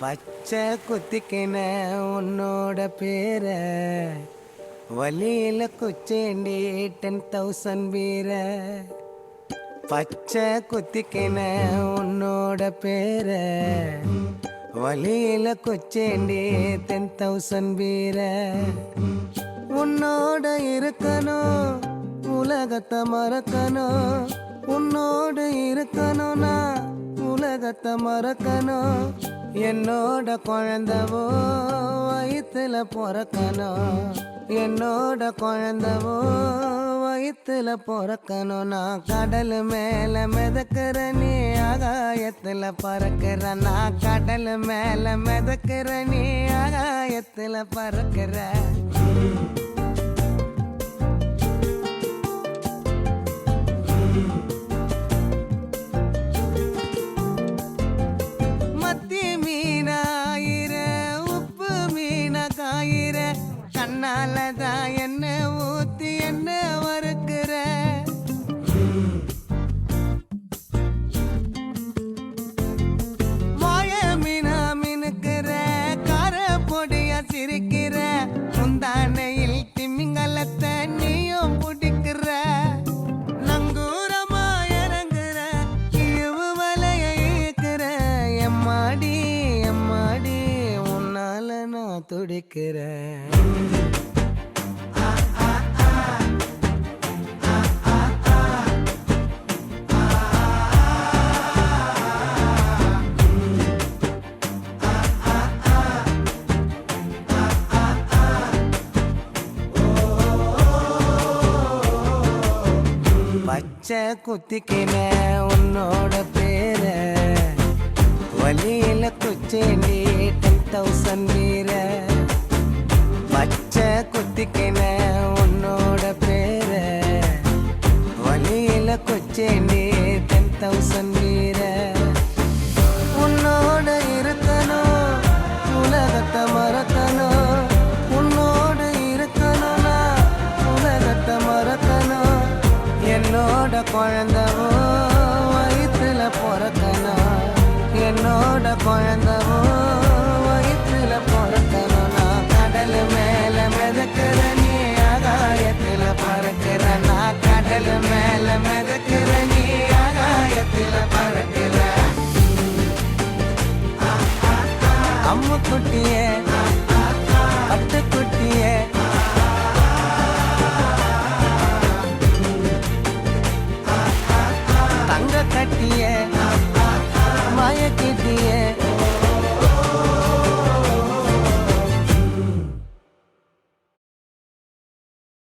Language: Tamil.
பச்சை குத்திக்கின உன்னோட பேர வலியில குச்சேண்டி 10,000 வீர. பச்சை குத்திக்கின உன்னோட பேர வலியில குச்சேண்டி 10,000 வீர. உன்னோட இருக்கணும் உலகத்தை மறக்கணும், உன்னோடு இருக்கணும்னா உலகத்தை மறக்கணும். என்னோட குழந்தவோ வயிற்றுல பிறக்கணும், என்னோட குழந்தவோ வயிற்றுல பிறக்கணும். நான் கடல் மேல மிதக்கிற நீ ஆகாயத்துல பறக்கிற, நான் கடல் மேல மிதக்கிற நீ ஆகாயத்துல பறக்கிற. கண்ணாலதான் என்ன ஊத்தி என்ன வறுக்கிற. வாழ மீனா மினுக்கிற, கார பொடியா சிரிக்கிற, முந்தானையில் திமிங்கலத்தை நீயும் பிடிக்கிற. நங்கூரமா இறங்குற, இழுவு வலைய இழுக்கிற. எம்மாடி எம்மாடி உன்னால நான் துடிக்கிறேன். பச்சை குத்திக்கின உன்னோட பேர வலியில குச்சேண்டி 10,000 வீர. பச்சை குத்திக்கின உன்னோட பேர வலியில குச்சேண்டி 10,000 வீர. உன்னோட இருக்கணும் உலகத்தை மறக்கணும், உன்னோடு இருக்கணும்னா உலகத்தை மறக்கணும். என்னோட குழந்தவோ வயிற்றுல பிறக்கணும், என்னோட குழந்தவோ வயிற்றுல பிறக்கணும். நான் கடல் மேல மிதக்கிற நீ ஆகாயத்துல பறக்கிற, நான் கடல் மேல மிதக்கிற நீ ஆகாயத்துல பறக்கிற. அம்மு குட்டியே பட்டு குட்டியே தங்க கட்டிய மயக்க